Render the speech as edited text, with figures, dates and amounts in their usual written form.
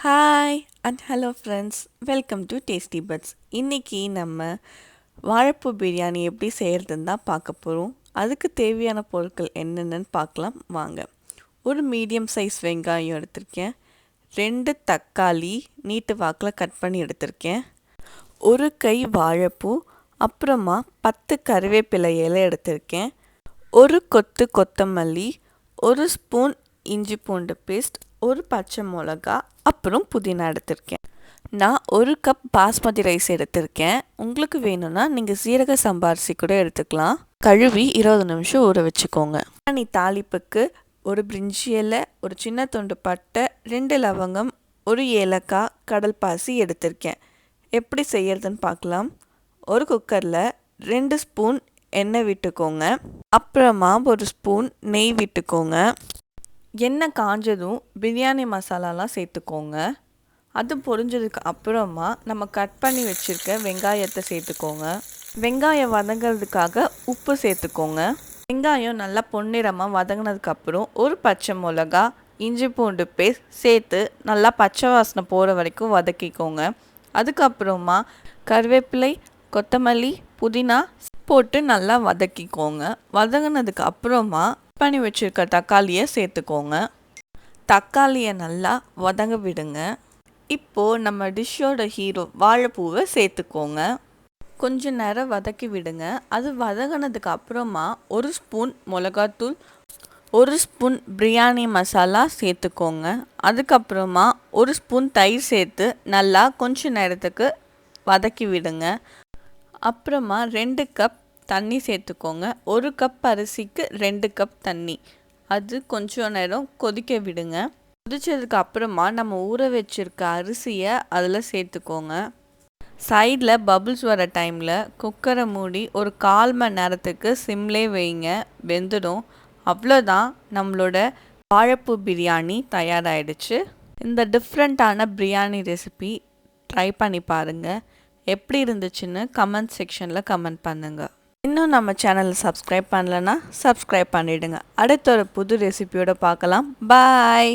Hi and hello friends, welcome to tasty buds. இன்றைக்கி நம்ம வாழைப்பூ பிரியாணி எப்படி செய்கிறதுன்னு தான் பார்க்க போகிறோம். அதுக்கு தேவையான பொருட்கள் என்னென்னு பார்க்கலாம் வாங்க. ஒரு மீடியம் சைஸ் வெங்காயம் எடுத்திருக்கேன், 2 தக்காளி நீட்டு வாக்கில் கட் பண்ணி எடுத்திருக்கேன், ஒரு கை வாழைப்பூ, அப்புறமா 10 கருவேப்பிலை இலை எடுத்திருக்கேன், ஒரு கொத்து கொத்தமல்லி, ஒரு ஸ்பூன் இஞ்சி பூண்டு பேஸ்ட், ஒரு பச்சை மிளகா, அப்புறம் புதினா எடுத்திருக்கேன். நான் ஒரு கப் பாஸ்மதி ரைஸ் எடுத்திருக்கேன். உங்களுக்கு வேணும்னா நீங்கள் சீரக சம்பா அரிசி கூட எடுத்துக்கலாம். கழுவி 20 நிமிஷம் ஊற வச்சுக்கோங்க. பிரியாணி தாளிப்புக்கு ஒரு பிரிஞ்சி இலை, ஒரு சின்ன துண்டு பட்டை, 2 லவங்கம், ஒரு ஏலக்காய், கடல் பாசி எடுத்திருக்கேன். எப்படி செய்யறதுன்னு பார்க்கலாம். ஒரு குக்கரில் 2 ஸ்பூன் எண்ணெய் விட்டுக்கோங்க, அப்புறமா ஒரு ஸ்பூன் நெய் விட்டுக்கோங்க. எண்ணெய் காஞ்சதும் பிரியாணி மசாலாலாம் சேர்த்துக்கோங்க. அது பொரிஞ்சதுக்கு அப்புறமா நம்ம கட் பண்ணி வச்சுருக்க வெங்காயத்தை சேர்த்துக்கோங்க. வெங்காயம் வதங்கிறதுக்காக உப்பு சேர்த்துக்கோங்க. வெங்காயம் நல்லா பொன்னிறமாக வதங்கினதுக்கப்புறம் ஒரு பச்சை மிளகா, இஞ்சி பூண்டு பேஸ்ட் சேர்த்து நல்லா பச்சை வாசனை போகிற வரைக்கும் வதக்கிக்கோங்க. அதுக்கப்புறமா கருவேப்பிலை, கொத்தமல்லி, புதினா போட்டு நல்லா வதக்கிக்கோங்க. வதங்கினதுக்கு அப்புறமா பண்ணி வச்சுருக்க தக்காளியை சேர்த்துக்கோங்க. தக்காளியை நல்லா வதங்க விடுங்க. இப்போது நம்ம டிஷ்ஷோட ஹீரோ வாழைப்பூவை சேர்த்துக்கோங்க. கொஞ்ச நேரம் வதக்கி விடுங்க. அது வதங்கினதுக்கு அப்புறமா ஒரு ஸ்பூன் மிளகாத்தூள், ஒரு ஸ்பூன் பிரியாணி மசாலா சேர்த்துக்கோங்க. அதுக்கப்புறமா ஒரு ஸ்பூன் தயிர் சேர்த்து நல்லா கொஞ்ச நேரத்துக்கு வதக்கி விடுங்க. அப்புறமா 2 கப் தண்ணி சேர்த்துக்கோங்க. 1 கப் அரிசிக்கு 2 கப் தண்ணி. அது கொஞ்சம் நேரம் கொதிக்க விடுங்க. கொதிச்சதுக்கு அப்புறமா நம்ம ஊற வச்சுருக்க அரிசியை அதில் சேர்த்துக்கோங்க. சைடில் பபுள்ஸ் வர டைமில் குக்கரை மூடி ஒரு 1/4 மணி நேரத்துக்கு சிம்லே வைங்க, வெந்துடும். அவ்வளோதான், நம்மளோட வாழைப்பூ பிரியாணி தயாராகிடுச்சு. இந்த டிஃப்ரெண்ட்டான பிரியாணி ரெசிபி ட்ரை பண்ணி பாருங்கள். எப்படி இருந்துச்சுன்னு கமெண்ட் செக்ஷனில் கமெண்ட் பண்ணுங்கள். இன்னும் நம்ம சேனலை சப்ஸ்கிரைப் பண்ணலைன்னா சப்ஸ்கிரைப் பண்ணிவிடுங்க. அடுத்த ஒரு புது ரெசிபியோடு பார்க்கலாம். பாய்.